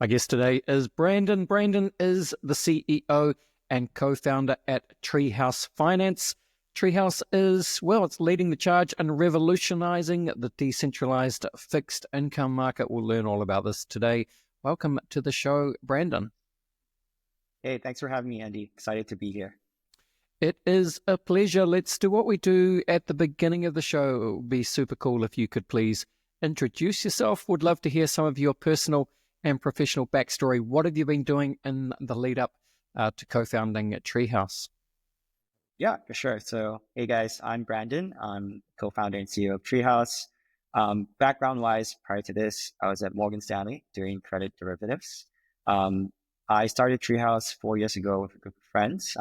My guest today is Brandon. Brandon is the CEO and co-founder at Treehouse Finance. Treehouse is, well, it's leading the charge and revolutionizing the decentralized fixed income market. We'll learn all about this today. Welcome to the show, Brandon. Hey, thanks for having me, Andy. Excited to be here. It is a pleasure. Let's do what we do at the beginning of the show. It would be super cool if you could please introduce yourself. Would love to hear some of your personal and professional backstory. What have you been doing in the lead up to co-founding at Treehouse? Yeah, for sure. So, hey guys, I'm Brandon. I'm co-founder and CEO of Treehouse. Background-wise, prior to this, I was at Morgan Stanley doing credit derivatives. I started Treehouse 4 years ago with a group of friends,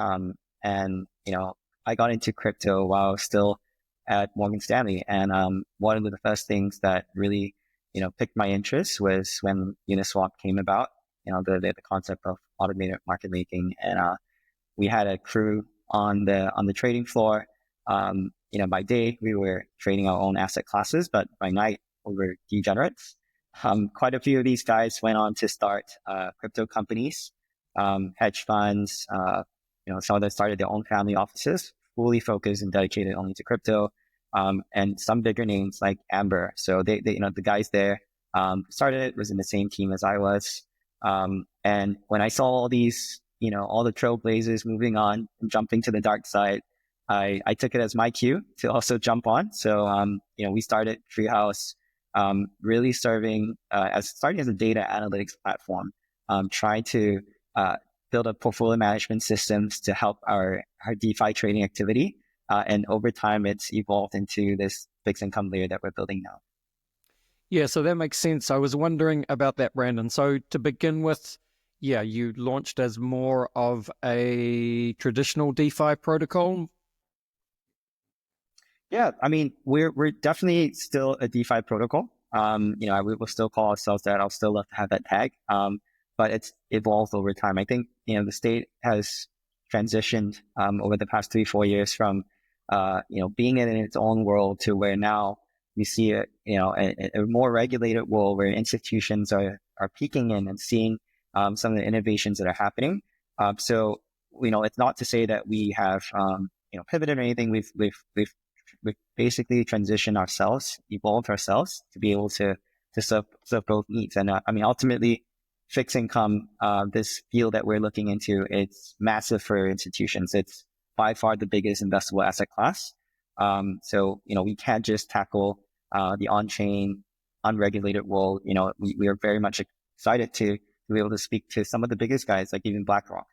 and I got into crypto while still at Morgan Stanley. And one of the first things that really piqued my interest was when Uniswap came about. The concept of automated market making, and we had a crew on the trading floor. By day we were trading our own asset classes, but by night we were degenerates. Quite a few of these guys went on to start crypto companies, hedge funds. Some of them started their own family offices, fully focused and dedicated only to crypto. And some bigger names like Amber. So they the guys there started it, was in the same team as I was. And when I saw all these, all the trailblazers moving on and jumping to the dark side, I took it as my cue to also jump on. So, we started Treehouse, really starting as a data analytics platform, trying to build up portfolio management systems to help our DeFi trading activity. And over time, it's evolved into this fixed income layer that we're building now. Yeah, so that makes sense. I was wondering about that, Brandon. So to begin with, yeah, you launched as more of a traditional DeFi protocol. Yeah, I mean, we're definitely still a DeFi protocol. We will still call ourselves that. I'll still love to have that tag. But it's evolved over time. I think, the state has transitioned over the past 3-4 years from being in its own world to where now we see a more regulated world where institutions are peeking in and seeing some of the innovations that are happening. So it's not to say that we have pivoted or anything. We've basically transitioned ourselves, evolved ourselves to be able to serve both needs. And ultimately, fixed income, this field that we're looking into, it's massive for institutions. It's by far the biggest investable asset class. So we can't just tackle the on-chain, unregulated world. We are very much excited to be able to speak to some of the biggest guys, like even BlackRock.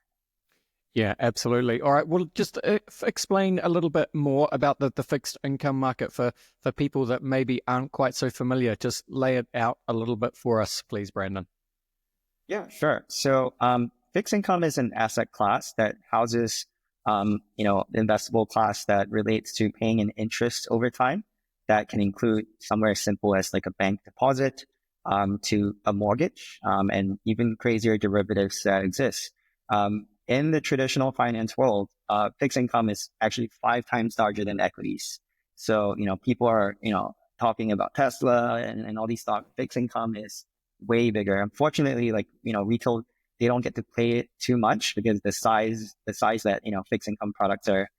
Yeah, absolutely. All right. Well, just explain a little bit more about the fixed income market for people that maybe aren't quite so familiar. Just lay it out a little bit for us, please, Brandon. Yeah, sure. So fixed income is an asset class that houses the investable class that relates to paying an interest over time. That can include somewhere as simple as like a bank deposit to a mortgage, and even crazier derivatives that exist. In the traditional finance world, fixed income is actually 5 times larger than equities. So, people are, talking about Tesla and all these stocks. Fixed income is way bigger. Unfortunately, retail, they don't get to play it too much because the size that, fixed income products are,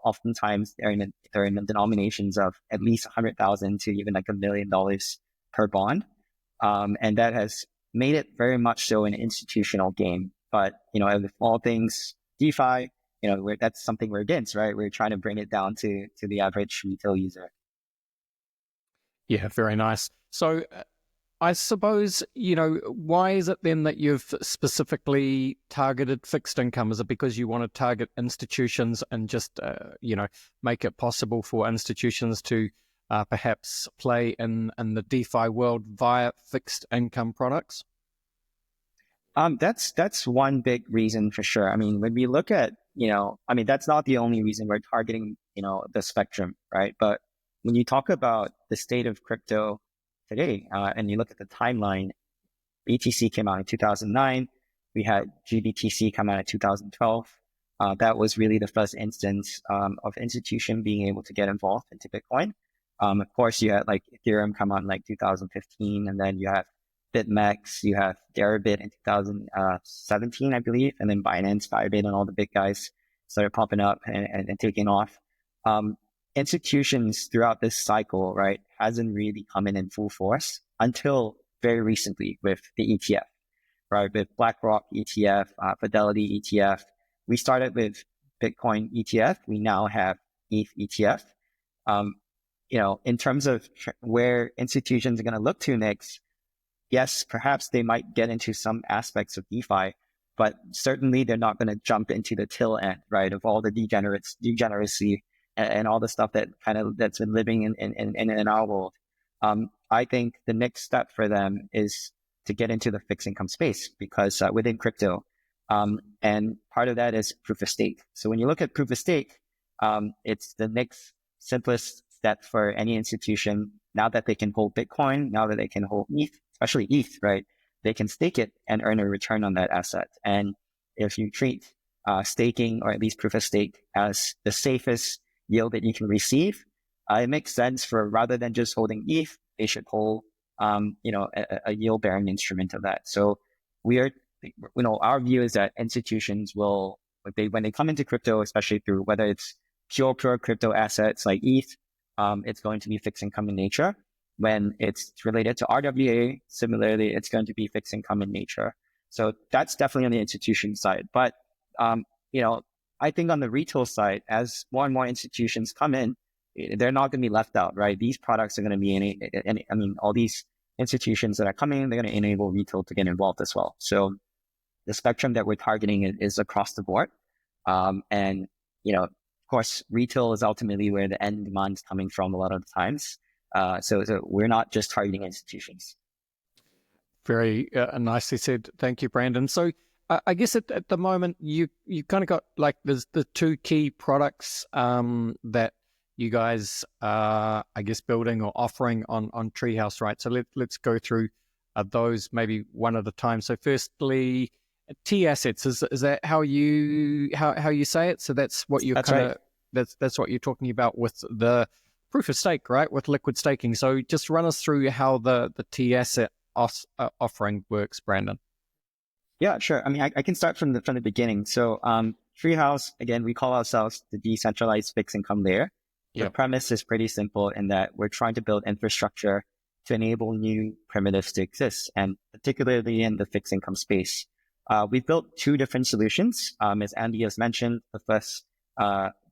oftentimes they're in the denominations of at least 100,000 to even like $1 million per bond. And that has made it very much so an institutional game. But, with all things DeFi, that's something we're against, right? We're trying to bring it down to the average retail user. Yeah, very nice. So I suppose, why is it then that you've specifically targeted fixed income? Is it because you want to target institutions and just, make it possible for institutions to perhaps play in the DeFi world via fixed income products? That's one big reason for sure. I mean, when we look at, that's not the only reason we're targeting, the spectrum, right? But when you talk about the state of crypto today, and you look at the timeline, BTC came out in 2009. We had GBTC come out in 2012. That was really the first instance of institution being able to get involved into Bitcoin. Of course, you had like Ethereum come out in like 2015, and then you have BitMEX, you have Deribit in 2017, I believe, and then Binance, Firebase, and all the big guys started popping up and taking off. Institutions throughout this cycle, right, hasn't really come in full force until very recently with the ETF, right? With BlackRock ETF, Fidelity ETF. We started with Bitcoin ETF. We now have ETH ETF. In terms of where institutions are going to look to next, yes, perhaps they might get into some aspects of DeFi, but certainly they're not going to jump into the till end, right, of all the degeneracy and all the stuff that's been living in our world. I think the next step for them is to get into the fixed income space because within crypto, and part of that is proof of stake. So when you look at proof of stake, it's the next simplest step for any institution. Now that they can hold Bitcoin, now that they can hold ETH, especially ETH, right? They can stake it and earn a return on that asset. And if you treat staking or at least proof of stake as the safest yield that you can receive, it makes sense for rather than just holding ETH, they should hold, a yield bearing instrument of that. So our view is that institutions will, when they come into crypto, especially through whether it's pure crypto assets like ETH, it's going to be fixed income in nature. When it's related to RWA, similarly, it's going to be fixed income in nature. So that's definitely on the institution side. But, I think on the retail side, as more and more institutions come in, they're not going to be left out, right? These products are going to be all these institutions that are coming in, they're going to enable retail to get involved as well. So the spectrum that we're targeting is across the board. Of course, retail is ultimately where the end demand is coming from a lot of the times. So we're not just targeting institutions. Very nicely said. Thank you, Brandon. So I guess at the moment, you kind of got like there's the two key products that you guys are, I guess, building or offering on Treehouse, right? So let's go through those maybe one at a time. So firstly, tAssets, is that how you say it? So that's what you're that's what you're talking about with the proof of stake, right? With liquid staking. So just run us through how the tAsset offering works, Brandon. Yeah, sure. I mean, I can start from the beginning. So Treehouse, again, we call ourselves the decentralized fixed income layer. The premise is pretty simple in that we're trying to build infrastructure to enable new primitives to exist, and particularly in the fixed income space. We've built two different solutions. As Andy has mentioned, the first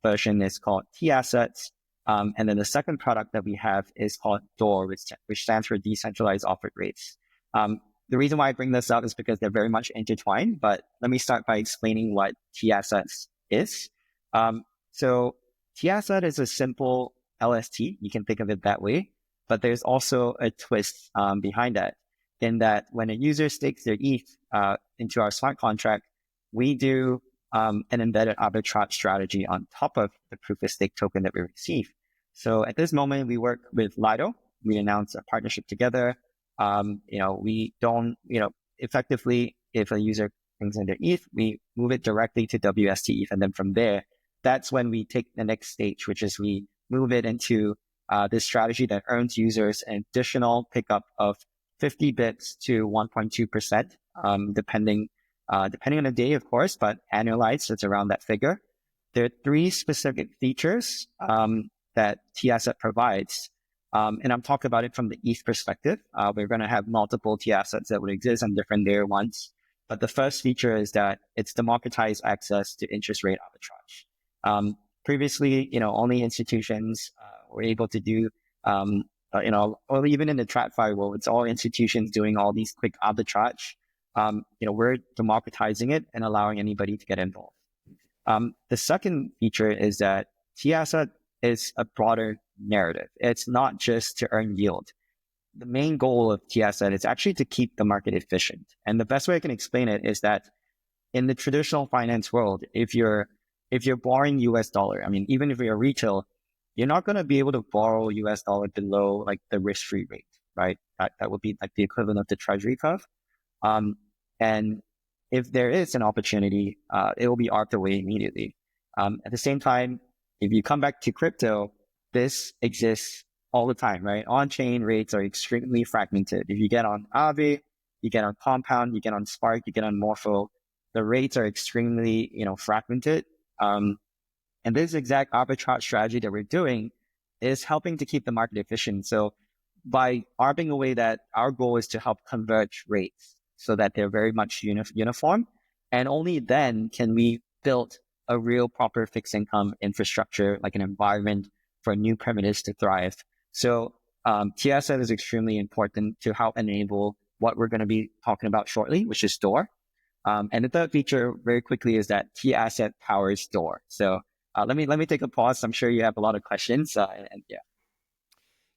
version is called tAssets. And then the second product that we have is called DOR, which stands for Decentralized Offered Rates. The reason why I bring this up is because they're very much intertwined, but let me start by explaining what tAssets is. So tAsset is a simple LST. You can think of it that way, but there's also a twist behind that, in that when a user stakes their ETH into our smart contract, we do an embedded arbitrage strategy on top of the proof of stake token that we receive. So at this moment, we work with Lido. We announced a partnership together. We don't, effectively, if a user brings in their ETH, we move it directly to WST ETH. And then from there, that's when we take the next stage, which is we move it into this strategy that earns users an additional pickup of 50 bits to 1.2%, depending on the day, of course, but annualized, it's around that figure. There are three specific features that tAsset provides. And I'm talking about it from the ETH perspective. We're going to have multiple tAssets that would exist on different layer ones. But the first feature is that it's democratized access to interest rate arbitrage. Previously, only institutions were able to do, or even in the TradFi world, it's all institutions doing all these quick arbitrage. We're democratizing it and allowing anybody to get involved. The second feature is that tAsset is a broader narrative. It's not just to earn yield. The main goal of tAsset is actually to keep the market efficient. And the best way I can explain it is that in the traditional finance world, if you're borrowing US dollar, even if you're retail, you're not going to be able to borrow US dollar below like the risk-free rate, right? That would be like the equivalent of the treasury curve. And if there is an opportunity, it will be arced away immediately. At the same time, if you come back to crypto, this exists all the time, right? On-chain rates are extremely fragmented. If you get on Aave, you get on Compound, you get on Spark, you get on Morpho. The rates are extremely, fragmented. And this exact arbitrage strategy that we're doing is helping to keep the market efficient. So by arbing away that, our goal is to help converge rates so that they're very much uniform. And only then can we build a real proper fixed income infrastructure, like an environment for new primitives to thrive. So tAsset is extremely important to help enable what we're going to be talking about shortly, which is DOR. And the third feature very quickly is that tAsset powers DOR. So let me take a pause. I'm sure you have a lot of questions. And yeah.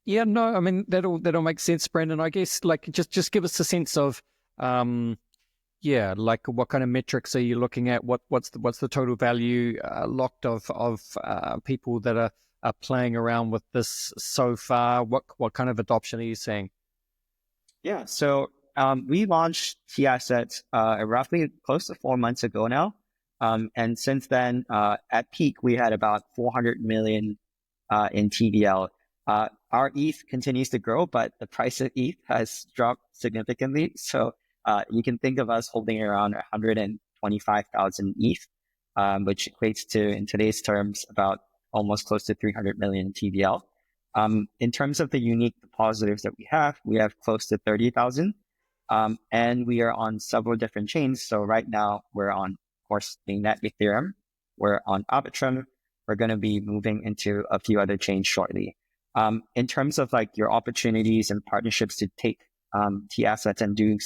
Yeah, no, I mean, that'll make sense, Brandon. I guess like just give us a sense of like what kind of metrics are you looking at? What's the total value locked of people that are playing around with this so far? What kind of adoption are you seeing? Yeah, so we launched tAssets roughly close to 4 months ago now. And since then, at peak, we had about 400 million in TVL. Our ETH continues to grow, but the price of ETH has dropped significantly. So you can think of us holding around 125,000 ETH, which equates to, in today's terms, about almost close to 300 million TVL. In terms of the unique depositors that we have close to 30,000. And we are on several different chains. So right now we're on, of course, mainnet Ethereum. We're on Arbitrum. We're going to be moving into a few other chains shortly. In terms of like your opportunities and partnerships to take tAssets and do,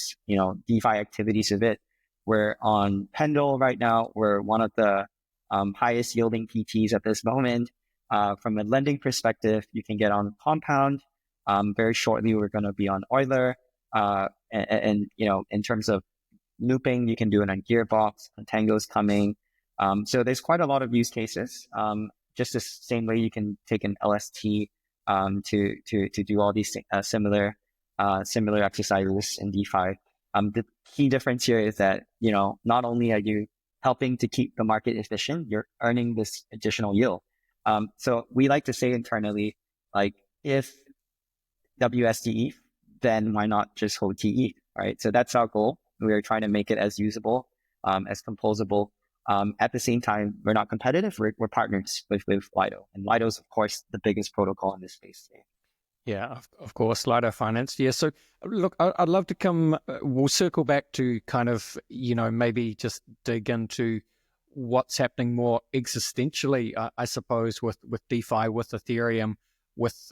DeFi activities with it, we're on Pendle right now. We're one of the highest yielding PTs at this moment. From a lending perspective, you can get on Compound. Very shortly, we're going to be on Euler. And in terms of looping, you can do it on Gearbox. Tango's coming. So there's quite a lot of use cases. Just the same way you can take an LST to do all these similar exercises in DeFi. The key difference here is that not only are you helping to keep the market efficient, you're earning this additional yield. So we like to say internally, like if WSDE, then why not just hold tETH, right? So that's our goal. We are trying to make it as usable, as composable. At the same time, we're not competitive. We're partners with Lido. And Lido is, of course, the biggest protocol in this space today. Yeah, of course, Lido Finance. Yeah, so look, I'd love to come, we'll circle back to kind of, maybe just dig into what's happening more existentially, I suppose, with DeFi, with Ethereum, with,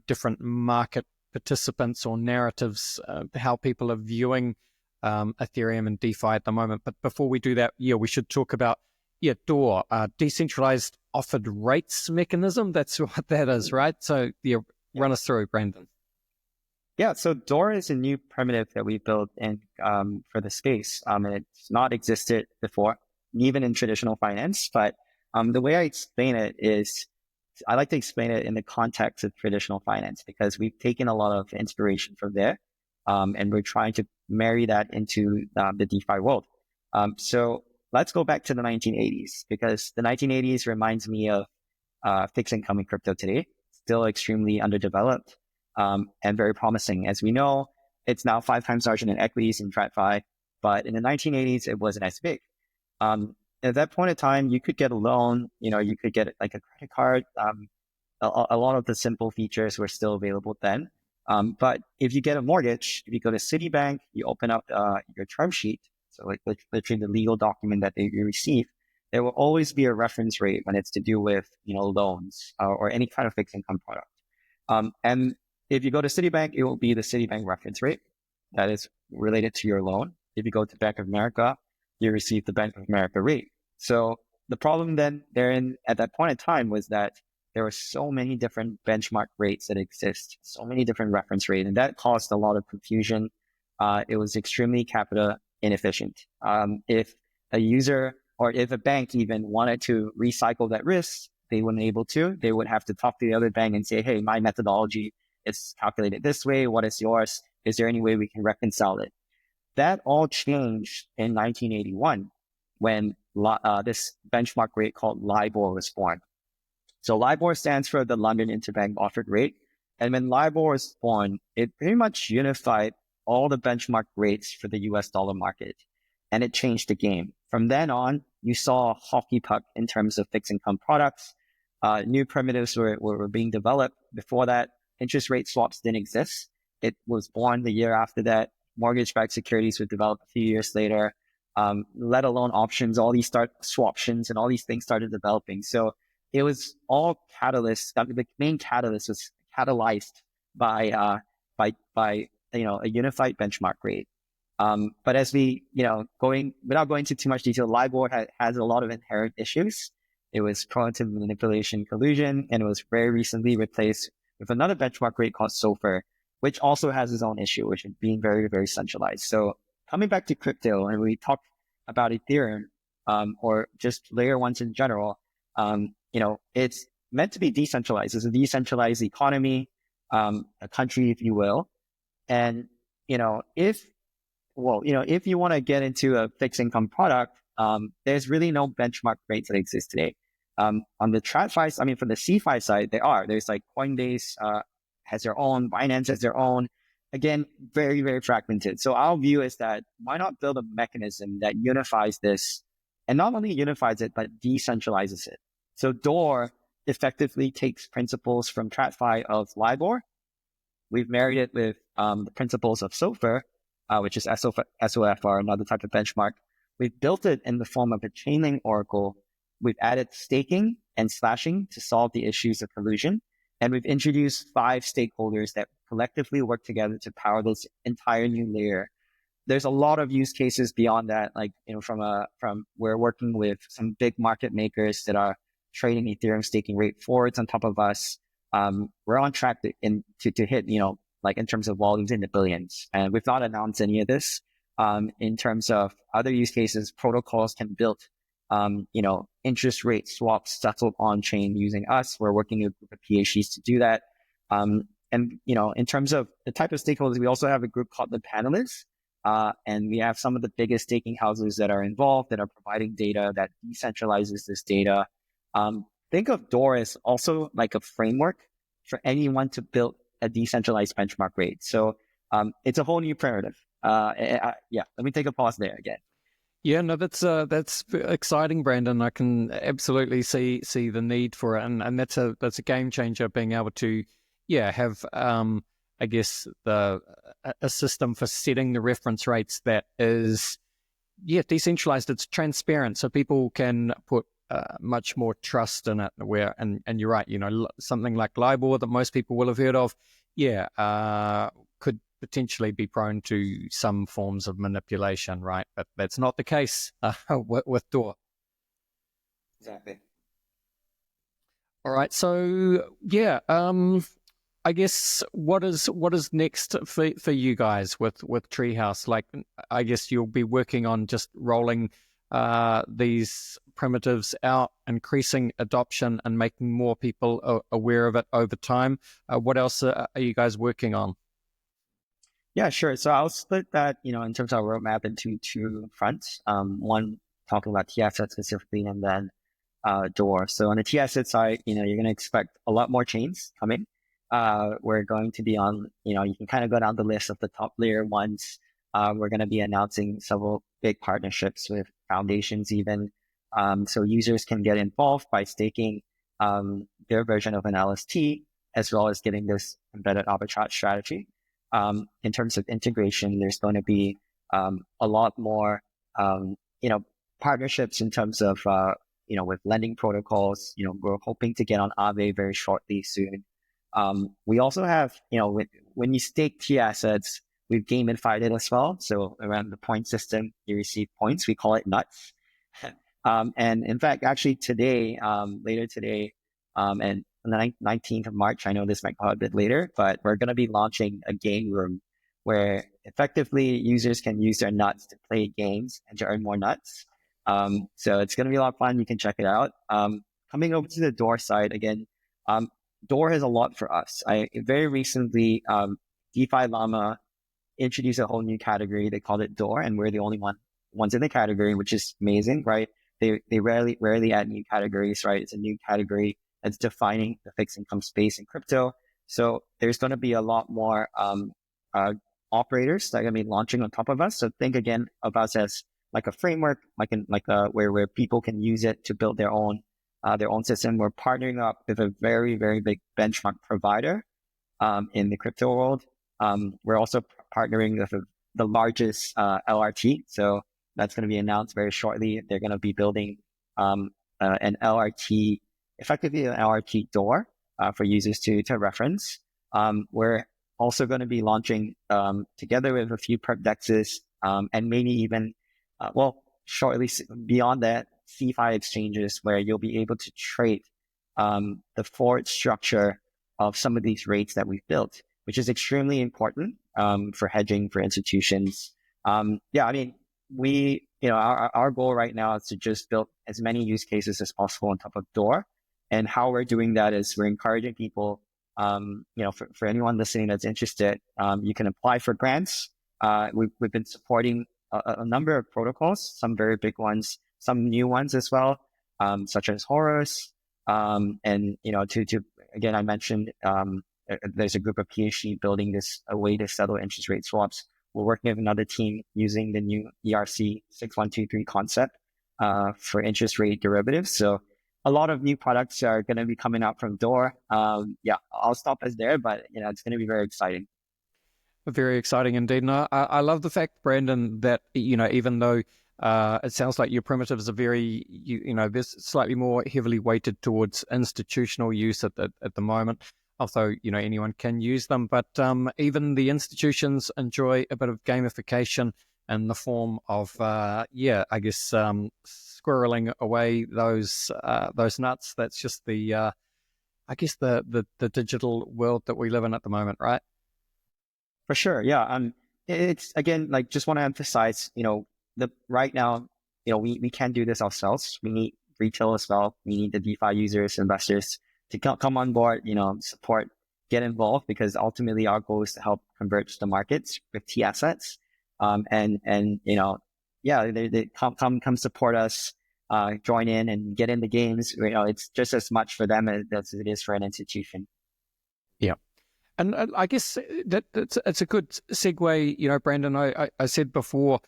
different market participants or narratives, how people are viewing Ethereum and DeFi at the moment. But before we do that, we should talk about, DOR, Decentralized Offered Rates mechanism. That's what that is, right? So, run us through, Brandon. Yeah, so DOR is a new primitive that we built in for the space. And it's not existed before, even in traditional finance. But the way I explain it is, I like to explain it in the context of traditional finance because we've taken a lot of inspiration from there. And we're trying to marry that into the DeFi world. So let's go back to the 1980s because the 1980s reminds me of fixed income in crypto today. Still extremely underdeveloped and very promising. As we know, it's now 5 times larger than equities in TradFi, but in the 1980s, it wasn't as big. At that point in time, you could get a loan, you could get like a credit card. A lot of the simple features were still available then. But if you get a mortgage, if you go to Citibank, you open up your term sheet, so like literally the legal document that you receive, there will always be a reference rate when it's to do with, loans or any kind of fixed income product. And if you go to Citibank, it will be the Citibank reference rate that is related to your loan. If you go to Bank of America, you receive the Bank of America rate. So the problem then therein at that point in time was that there were so many different benchmark rates that exist, so many different reference rates, and that caused a lot of confusion. It was extremely capital inefficient. If a user or if a bank even wanted to recycle that risk, they weren't able to. They would have to talk to the other bank and say, hey, my methodology is calculated this way. What is yours? Is there any way we can reconcile it? That all changed in 1981 when this benchmark rate called LIBOR was born. So LIBOR stands for the London Interbank Offered Rate. And when LIBOR was born, it pretty much unified all the benchmark rates for the US dollar market. And it changed the game. From then on, you saw a hockey puck in terms of fixed income products. New primitives were being developed. Before that, interest rate swaps didn't exist. It was born the year after that. Mortgage-backed securities were developed a few years later, let alone options. All these swaptions and all these things started developing. So it was all catalysts. The main catalyst was catalyzed by a unified benchmark rate. But as we, without going into too much detail, LIBOR has a lot of inherent issues. It was prone to manipulation, collusion, and it was very recently replaced with another benchmark rate called SOFR, which also has its own issue, which is being very, very centralized. So coming back to crypto, and we talk about Ethereum, or just layer ones in general, it's meant to be decentralized. It's a decentralized economy, a country, if you will. And, if you want to get into a fixed income product, there's really no benchmark rates that exist today. On the for the CeFi side, there's like Coinbase, has their own, Binance has their own, again, very, very fragmented. So our view is that why not build a mechanism that unifies this, and not only unifies it, but decentralizes it. So DOR effectively takes principles from TradFi of LIBOR. We've married it with the principles of SOFR, which is SOFR, another type of benchmark. We've built it in the form of a chainlink oracle. We've added staking and slashing to solve the issues of collusion. And we've introduced 5 stakeholders that collectively work together to power this entire new layer. There's a lot of use cases beyond that, we're working with some big market makers that are trading Ethereum staking rate forwards on top of us. We're on track to hit, in terms of volumes in the billions. And we've not announced any of this. In terms of other use cases, protocols can build, interest rate swaps settled on chain using us. We're working with PhDs to do that. In terms of the type of stakeholders, we also have a group called the panelists. And we have some of the biggest staking houses that are involved, that are providing data that decentralizes this data. Think of DOR as also like a framework for anyone to build a decentralized benchmark rate. So it's a whole new primitive. Let me take a pause there again. Yeah, no, that's exciting, Brandon. I can absolutely see the need for it, and that's a game changer. Being able to, have I guess a system for setting the reference rates that is, decentralized. It's transparent, so people can put much more trust in it. And you're right. Something like LIBOR that most people will have heard of, could potentially be prone to some forms of manipulation, right? But that's not the case with DOR. Exactly. All right. So I guess what is next for you guys with Treehouse? Like, I guess you'll be working on just rolling these primitives out, increasing adoption, and making more people aware of it over time. What else are you guys working on? Yeah, sure. So I'll split that, in terms of our roadmap into 2 fronts. One talking about tAssets specifically, and then DOR. So on the tAsset side, you're going to expect a lot more chains coming. We're going to be on, you can kind of go down the list of the top layer ones. We're going to be announcing several big partnerships with foundations even. So users can get involved by staking their version of an LST, as well as getting this embedded arbitrage strategy. In terms of integration, there's going to be a lot more, partnerships in terms of, with lending protocols. We're hoping to get on Aave very shortly soon. We also have, when you stake tAssets, we've gamified it as well. So around the point system, you receive points. We call it nuts. And in fact, actually today, later today, and on the 19th of March, I know this might come a bit later, but we're going to be launching a game room where effectively users can use their nuts to play games and to earn more nuts. So it's going to be a lot of fun. You can check it out. Coming over to the DOR side again, DOR has a lot for us. Very recently, DeFi Llama introduced a whole new category. They called it DOR, and we're the only ones in the category, which is amazing, right? They rarely add new categories, right? It's a new category that's defining the fixed income space in crypto. So there's going to be a lot more operators that are going to be launching on top of us. So think again of us as like a framework, where people can use it to build their own system. We're partnering up with a very, very big benchmark provider in the crypto world. We're also partnering with the largest LRT. So that's going to be announced very shortly. They're going to be building an LRT, effectively an LRT DOR for users to reference. We're also going to be launching together with a few perp dexes and maybe even, shortly beyond that, CeFi exchanges where you'll be able to trade the forward structure of some of these rates that we've built, which is extremely important for hedging for institutions. Our goal right now is to just build as many use cases as possible on top of DOR. And how we're doing that is we're encouraging people, for anyone listening that's interested, you can apply for grants. We've been supporting a number of protocols, some very big ones, some new ones as well, such as Horus. Again, I mentioned there's a group of PhD building a way to settle interest rate swaps. We're working with another team using the new ERC 6123 concept for interest rate derivatives. So a lot of new products are going to be coming out from DOR. I'll stop us there, but it's going to be very exciting. Very exciting indeed. And I love the fact, Brandon, that even though it sounds like your primitives are very, there's slightly more heavily weighted towards institutional use at the moment. Although anyone can use them, but even the institutions enjoy a bit of gamification in the form of squirreling away those nuts. That's just the digital world that we live in at the moment, right? For sure, yeah. It's again just want to emphasize, right now, we can't do this ourselves. We need retail as well. We need the DeFi users, investors to come on board, support, get involved, because ultimately our goal is to help converge the markets with tAssets. They come support us, join in and get in the games. It's just as much for them as it is for an institution. Yeah. And I guess it's a good segue, Brandon. I said before,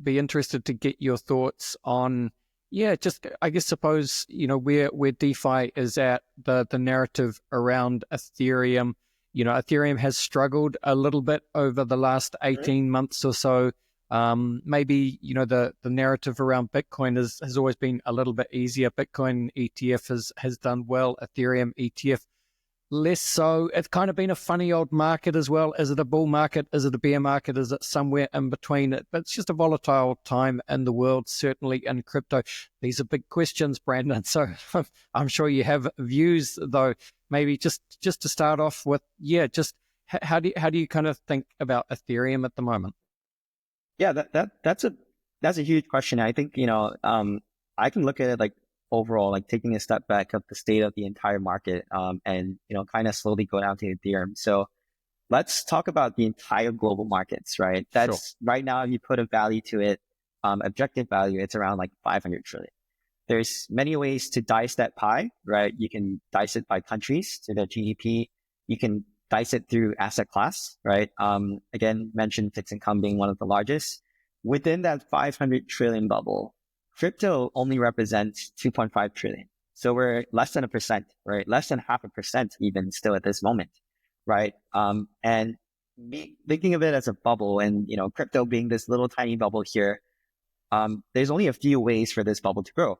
be interested to get your thoughts on, suppose, where DeFi is at, the narrative around Ethereum. Ethereum has struggled a little bit over the last 18 months or so. Maybe, the narrative around Bitcoin has always been a little bit easier. Bitcoin ETF has done well. Ethereum ETF less so. It's kind of been a funny old market as well. Is it a bull market? Is it a bear market? Is it somewhere in between? But it's just a volatile time in the world, certainly in crypto. These are big questions, Brandon. So I'm sure you have views, though. Maybe just to start off with, how do you kind of think about Ethereum at the moment? Yeah, that's a huge question. I think I can look at it overall, taking a step back of the state of the entire market, and kind of slowly go down to Ethereum. So let's talk about the entire global markets, right? That's right now, if you put a value to it, objective value, it's around 500 trillion. There's many ways to dice that pie, right? You can dice it by countries to their GDP. You can dice it through asset class, right? Again, mentioned fixed income being one of the largest. Within that 500 trillion bubble, crypto only represents 2.5 trillion. So we're less than 1%, right? Less than 0.5% even still at this moment, right? And thinking of it as a bubble and, crypto being this little tiny bubble here, there's only a few ways for this bubble to grow.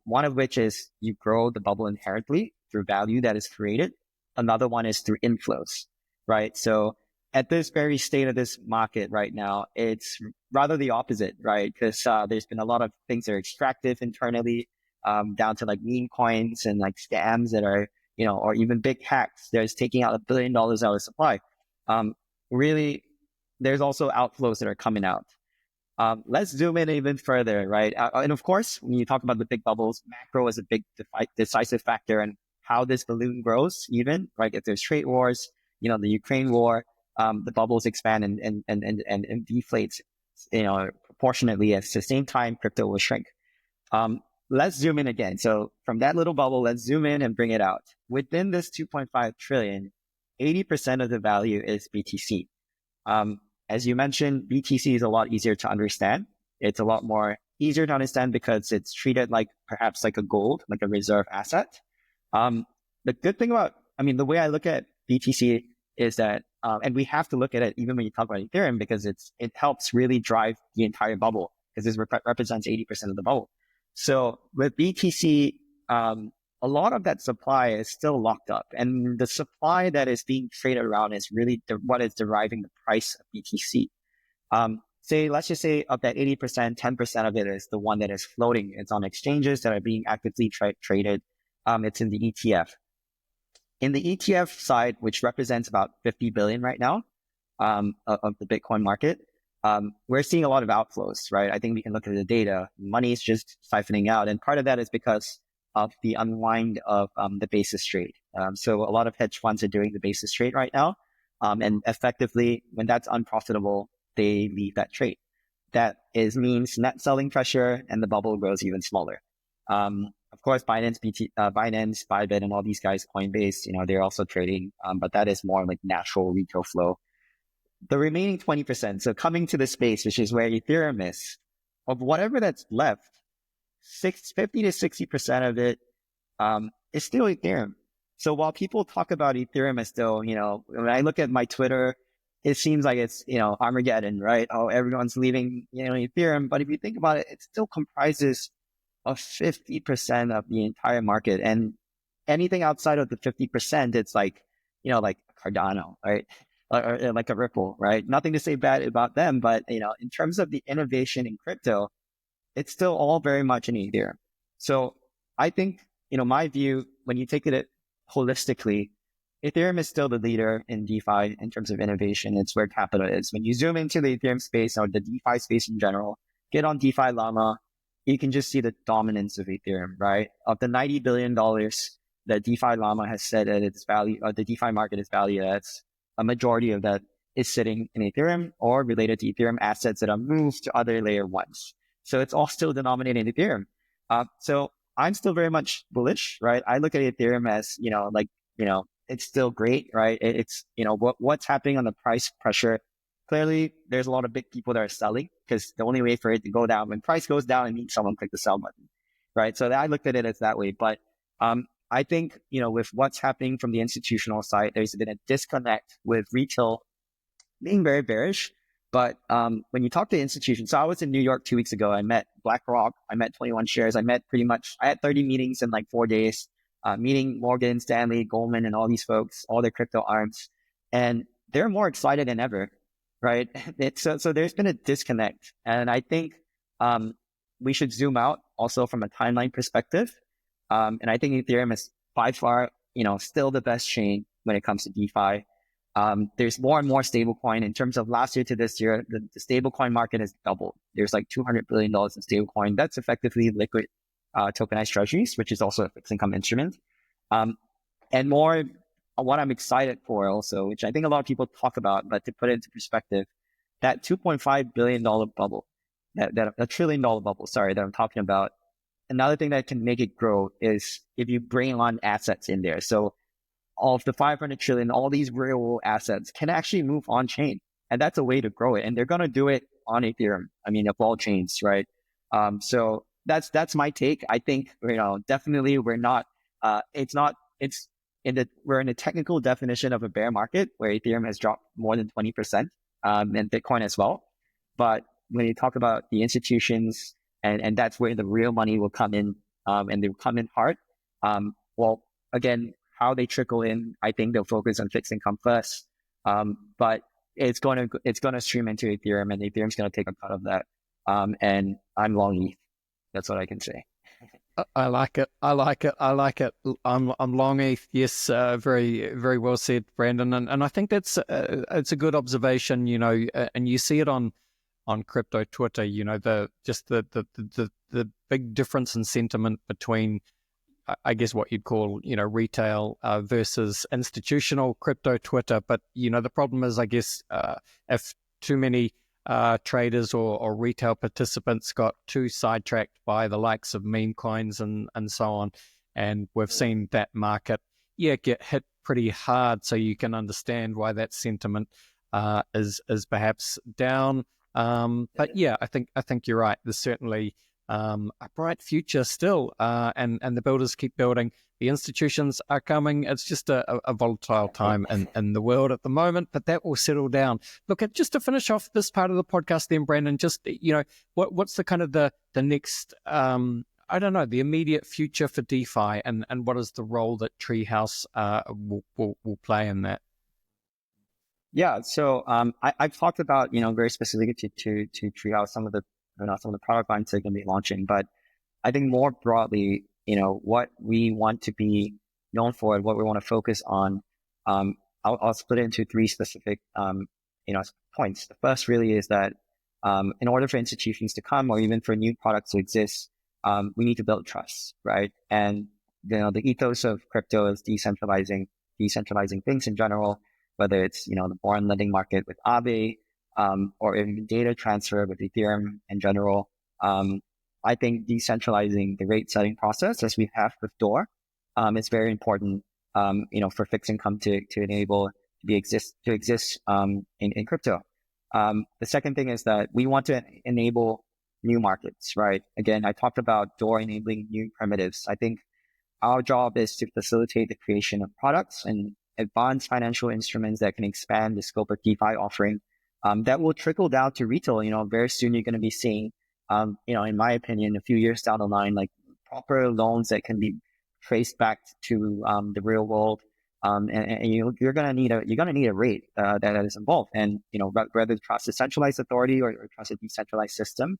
One of which is you grow the bubble inherently through value that is created. Another one is through inflows, right? So at this very state of this market right now, it's rather the opposite, right? Because there's been a lot of things that are extractive internally, down to meme coins and scams that are, or even big hacks that's taking out $1 billion out of supply. Really, there's also outflows that are coming out. Let's zoom in even further, right? And of course, when you talk about the big bubbles, macro is a big decisive factor in how this balloon grows, even, right? If there's trade wars, the Ukraine war, the bubbles expand and deflates, proportionately. At the same time, crypto will shrink. Let's zoom in again. So from that little bubble, let's zoom in and bring it out. Within this 2.5 trillion, 80% of the value is BTC. As you mentioned, BTC is a lot easier to understand. It's a lot more easier to understand because it's treated like perhaps like a gold, like a reserve asset. The good thing about, the way I look at BTC is that, and we have to look at it even when you talk about Ethereum, because it helps really drive the entire bubble, because this represents 80% of the bubble. So with BTC, a lot of that supply is still locked up, and the supply that is being traded around is really what is deriving the price of BTC. Let's just say of that 80%, 10% of it is the one that is floating. It's on exchanges that are being actively traded. It's in the ETF. In the ETF side, which represents about 50 billion right now, of the Bitcoin market, we're seeing a lot of outflows, right? I think we can look at the data. Money is just siphoning out. And part of that is because of the unwind of the basis trade. So a lot of hedge funds are doing the basis trade right now. And effectively, when that's unprofitable, they leave that trade. That means net selling pressure, and the bubble grows even smaller. Of course, Binance, Bybit, and all these guys, Coinbase, they're also trading, but that is more like natural retail flow. The remaining 20%, so coming to the space, which is where Ethereum is, of whatever that's left, 50 to 60% of it is still Ethereum. So while people talk about Ethereum as still, when I look at my Twitter, it seems like it's, Armageddon, right? Oh, everyone's leaving, Ethereum. But if you think about it, it still comprises of 50% of the entire market. And anything outside of the 50%, it's like, like Cardano, right? Or like a Ripple, right? Nothing to say bad about them, but, in terms of the innovation in crypto, it's still all very much in Ethereum. So I think, my view, when you take it holistically, Ethereum is still the leader in DeFi in terms of innovation. It's where capital is. When you zoom into the Ethereum space or the DeFi space in general, get on DeFi Llama, you can just see the dominance of Ethereum, right? Of the $90 billion that DeFi Llama has said that its value, or the DeFi market is valued at, a majority of that is sitting in Ethereum or related to Ethereum assets that are moved to other layer ones. So it's all still denominated in Ethereum. So I'm still very much bullish, right? I look at Ethereum as, it's still great, right? It's, what's happening on the price pressure. Clearly, there's a lot of big people that are selling, because the only way for it to go down, when price goes down, it means someone click the sell button, right? So I looked at it as that way. But I think, with what's happening from the institutional side, there's been a disconnect with retail being very bearish. But when you talk to institutions, so I was in New York 2 weeks ago. I met BlackRock. I met 21 Shares. I had 30 meetings in like 4 days, meeting Morgan Stanley, Goldman, and all these folks, all their crypto arms. And they're more excited than ever, right? So there's been a disconnect. And I think we should zoom out also from a timeline perspective. And I think Ethereum is by far, still the best chain when it comes to DeFi. There's more and more stablecoin. In terms of last year to this year, the stablecoin market has doubled. There's like $200 billion in stablecoin. That's effectively liquid tokenized treasuries, which is also a fixed income instrument. And more, what I'm excited for also, which I think a lot of people talk about, but to put it into perspective, that $2.5 billion bubble, that $1 trillion bubble, that I'm talking about. Another thing that can make it grow is if you bring on assets in there. So of the 500 trillion, all these real world assets can actually move on chain. And that's a way to grow it. And they're going to do it on Ethereum. Of all chains, right? So that's my take. I think, definitely we're in a technical definition of a bear market where Ethereum has dropped more than 20%, and Bitcoin as well. But when you talk about the institutions, and that's where the real money will come in, and they'll come in hard. Well, again, how they trickle in, I think they'll focus on fixed income first. But it's going to stream into Ethereum, and Ethereum's going to take a cut of that. And I'm long ETH. That's what I can say. I like it. I'm long ETH. Yes, very, very well said, Brandon. And I think it's a good observation, and you see it on crypto Twitter, the big difference in sentiment between, I guess, what you'd call, retail versus institutional crypto Twitter. But, the problem is, I guess, if too many traders or retail participants got too sidetracked by the likes of meme coins and so on, and we've seen that market, get hit pretty hard. So you can understand why that sentiment is perhaps down. But yeah, I think you're right. There's certainly a bright future still, and the builders keep building. The institutions are coming. It's just a volatile time in the world at the moment, but that will settle down. Look, just to finish off this part of the podcast then, Brandon, just, what's the kind of the next, I don't know, the immediate future for DeFi, and what is the role that Treehouse will play in that? Yeah, so I've talked about, very specifically to Treehouse, some of the product lines they're going to be launching, but I think more broadly, what we want to be known for and what we want to focus on, I'll split it into three specific, points. The first really is that in order for institutions to come, or even for new products to exist, we need to build trust, right? And the ethos of crypto is decentralizing things in general, whether it's the bond lending market with Aave, or even data transfer with Ethereum in general. I think decentralizing the rate setting process, as we have with DOR, is very important, for fixed income to enable to exist in crypto. The second thing is that we want to enable new markets, right? Again, I talked about DOR enabling new primitives. I think our job is to facilitate the creation of products and advanced financial instruments that can expand the scope of DeFi offering, that will trickle down to retail. Very soon you're going to be seeing, in my opinion, a few years down the line, like proper loans that can be traced back to the real world, and you're going to need a rate that is involved, and whether trust a centralized authority or trust a decentralized system,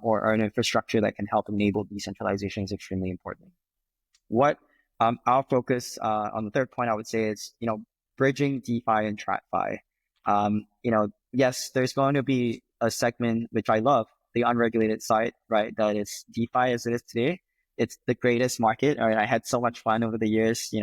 or an infrastructure that can help enable decentralization is extremely important. What our focus on the third point I would say is bridging DeFi and TradFi. Yes, there's going to be a segment which I love, the unregulated side, right? That is DeFi as it is today. It's the greatest market. I had so much fun over the years,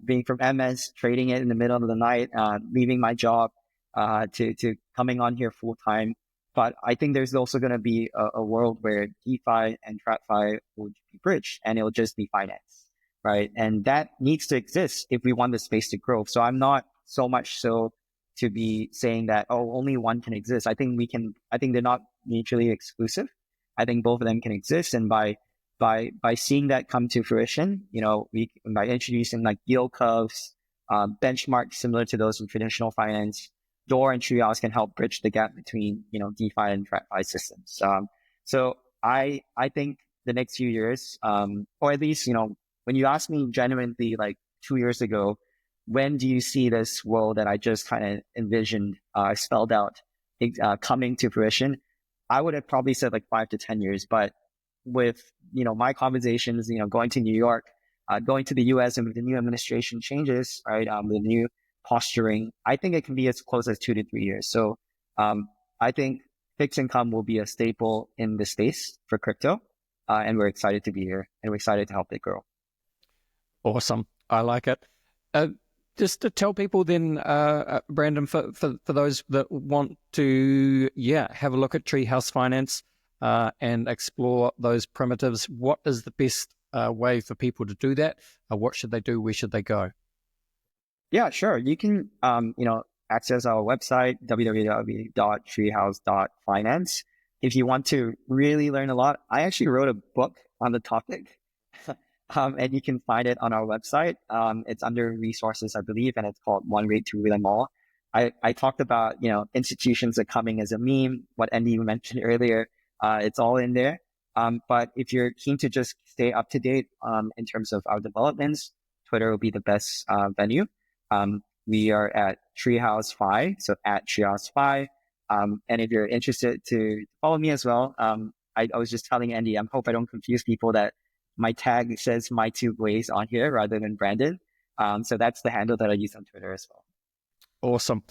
being from MS, trading it in the middle of the night, leaving my job, to coming on here full time. But I think there's also going to be a world where DeFi and TradFi will be bridged, and it'll just be finance, right? And that needs to exist if we want the space to grow. So I'm not so much so to be saying that, only one can exist. I think they're not mutually exclusive. I think both of them can exist. And by seeing that come to fruition, by introducing like yield curves, benchmarks similar to those in traditional finance, DOR and Treehouse can help bridge the gap between, DeFi and TradFi systems. So I think the next few years, or at least, when you ask me genuinely like 2 years ago, when do you see this world that I just kind of envisioned, spelled out, coming to fruition? I would have probably said like 5 to 10 years, but with, my conversations, going to New York, going to the US, and with the new administration changes, right, the new posturing, I think it can be as close as 2 to 3 years. So I think fixed income will be a staple in the space for crypto, and we're excited to be here, and we're excited to help it grow. Awesome. I like it. Just to tell people then, Brandon, for those that want to, have a look at Treehouse Finance and explore those primitives, what is the best way for people to do that? What should they do? Where should they go? Yeah, sure. You can, access our website, www.treehouse.finance. If you want to really learn a lot, I actually wrote a book on the topic. And you can find it on our website. It's under resources, I believe, and it's called One Rate to Rule Them All. I talked about, institutions are coming as a meme, what Andy mentioned earlier. It's all in there. But if you're keen to just stay up to date in terms of our developments, Twitter will be the best venue. We are at Treehouse Fi, so at Treehouse Fi. And if you're interested to follow me as well, I was just telling Andy, I hope I don't confuse people that my tag says my two ways on here rather than Brandon. So that's the handle that I use on Twitter as well. Awesome.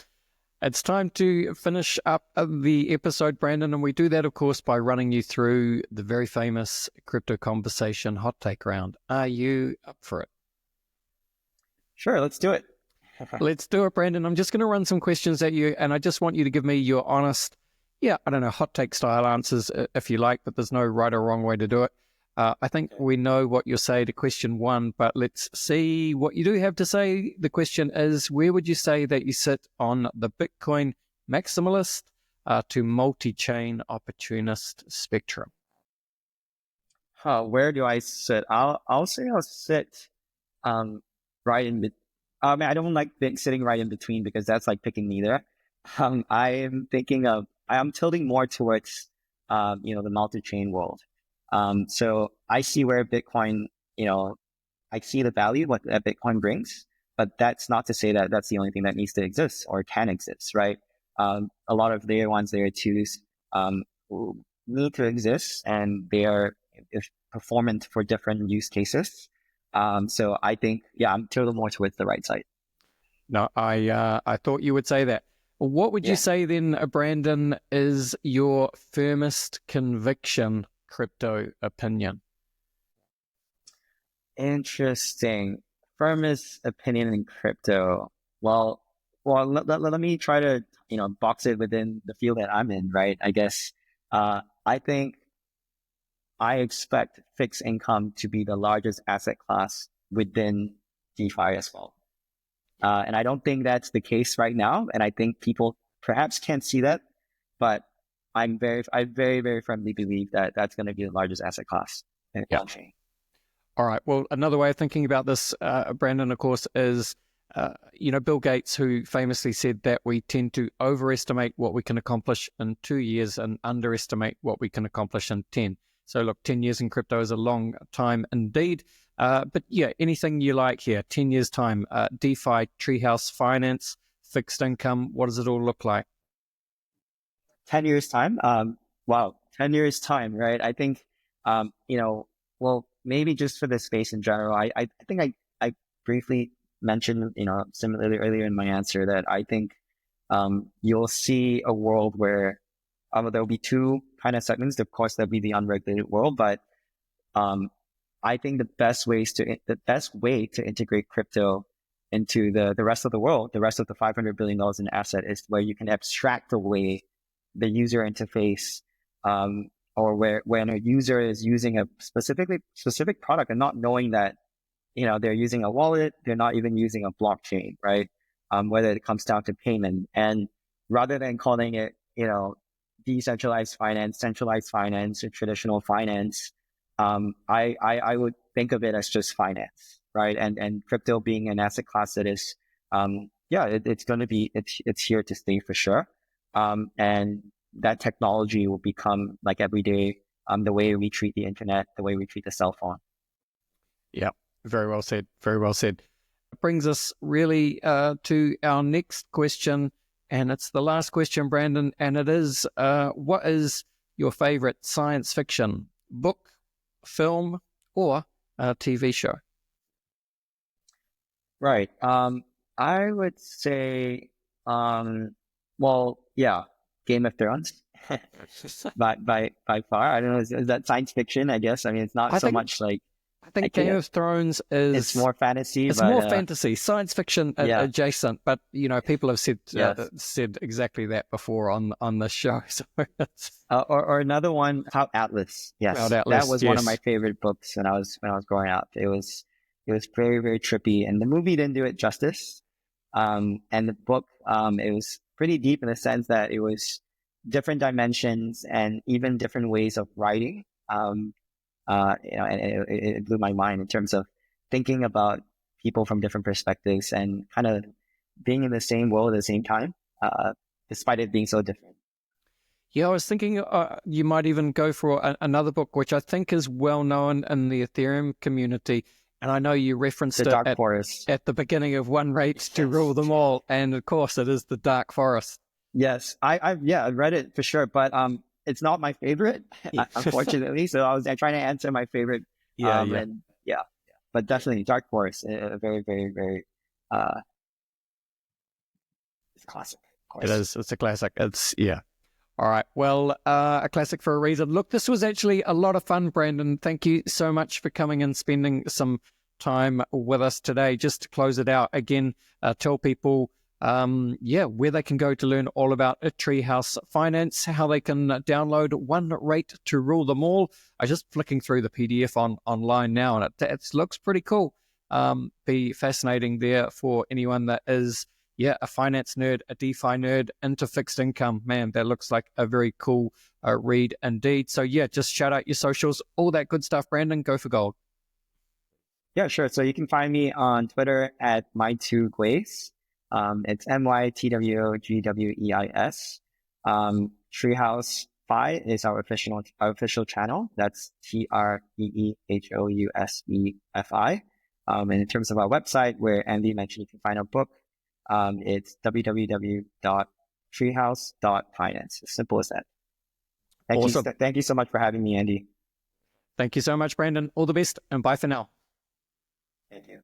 It's time to finish up the episode, Brandon, and we do that, of course, by running you through the very famous Crypto Conversation hot take round. Are you up for it? Sure, let's do it. Let's do it, Brandon. I'm just going to run some questions at you, and I just want you to give me your honest, hot take style answers if you like, but there's no right or wrong way to do it. I think we know what you'll say to question 1, but let's see what you do have to say. The question is, where would you say that you sit on the Bitcoin maximalist to multi-chain opportunist spectrum? Where do I sit? I'll say I'll sit right in I don't like sitting right in between because that's like picking neither. I'm tilting more towards the multi-chain world. So I see where Bitcoin, I see the value what that Bitcoin brings, but that's not to say that that's the only thing that needs to exist or can exist, right? A lot of layer 1s, layer 2s need to exist, and they are performant for different use cases. So I think, I'm tilting more towards the right side. No, I thought you would say that. What would you say then, Brandon, is your firmest conviction crypto opinion? Interesting. Firmest opinion in crypto. Well, let me try to, box it within the field that I'm in, right? I guess, I think I expect fixed income to be the largest asset class within DeFi as well. And I don't think that's the case right now. And I think people perhaps can't see that, but I very, very firmly believe that that's going to be the largest asset class in blockchain. All right. Well, another way of thinking about this, Brandon, of course, is, Bill Gates, who famously said that we tend to overestimate what we can accomplish in 2 years and underestimate what we can accomplish in 10. So look, 10 years in crypto is a long time indeed. But yeah, anything you like here, 10 years time, DeFi, Treehouse Finance, fixed income, what does it all look like? 10 years time? Wow, 10 years time, right? I think, well, maybe just for the space in general, I think I briefly mentioned, similarly earlier in my answer that I think you'll see a world where there'll be two kind of segments. Of course, there'll be the unregulated world, but I think the best way to integrate crypto into the rest of the world, the rest of the $500 billion in asset, is where you can abstract away the user interface, or when a user is using a specific product and not knowing that, they're using a wallet, they're not even using a blockchain, right? Whether it comes down to payment, and rather than calling it, decentralized finance, centralized finance, or traditional finance, I would think of it as just finance, right? And crypto being an asset class that is, it's here to stay for sure. And that technology will become like every day, the way we treat the internet, the way we treat the cell phone. Yeah, very well said. Very well said. It brings us really to our next question, and it's the last question, Brandon, and it is, what is your favorite science fiction book, film, or TV show? Right. I would say, Game of Thrones. by far. I don't know, is that science fiction? I guess. I mean, it's not much like. I think Game of Thrones is. It's more fantasy. It's more fantasy, science fiction adjacent. But people have said said exactly that before on the show. So or another one, Cloud Atlas. Yes, Cloud Atlas, that was one of my favorite books when I was growing up. It was very, very trippy, and the movie didn't do it justice. And the book, it was pretty deep in the sense that it was different dimensions and even different ways of writing. And it blew my mind in terms of thinking about people from different perspectives and kind of being in the same world at the same time, despite it being so different. Yeah, I was thinking you might even go for another book, which I think is well known in the Ethereum community. And I know you referenced it at the beginning of One Rate to Rule Them All. And of course, it is the Dark Forest. Yes, I've read it for sure, but it's not my favorite, unfortunately. So I'm trying to answer my favorite. But definitely Dark Forest, a very, very, very it's a classic. Of course. It is. It's a classic. All right. Well, a classic for a reason. Look, this was actually a lot of fun, Brandon. Thank you so much for coming and spending some time with us today. Just to close it out again, tell people where they can go to learn all about a Treehouse Finance, how they can download one rate to rule them all. I'm just flicking through the PDF online now, and it looks pretty cool. Be fascinating there for anyone that is, a finance nerd, a DeFi nerd into fixed income. Man, that looks like a very cool read indeed. So just shout out your socials, all that good stuff. Brandon, go for gold. Yeah, sure. So you can find me on Twitter at my2gweis. It's MYTWOGWEIS. Treehouse Fi is our official channel. That's TREEHOUSEFI. And in terms of our website, where Andy mentioned you can find our book, it's www.treehouse.finance. As simple as that. Thank you so much for having me, Andy. Thank you so much, Brandon. All the best, and bye for now. Thank you.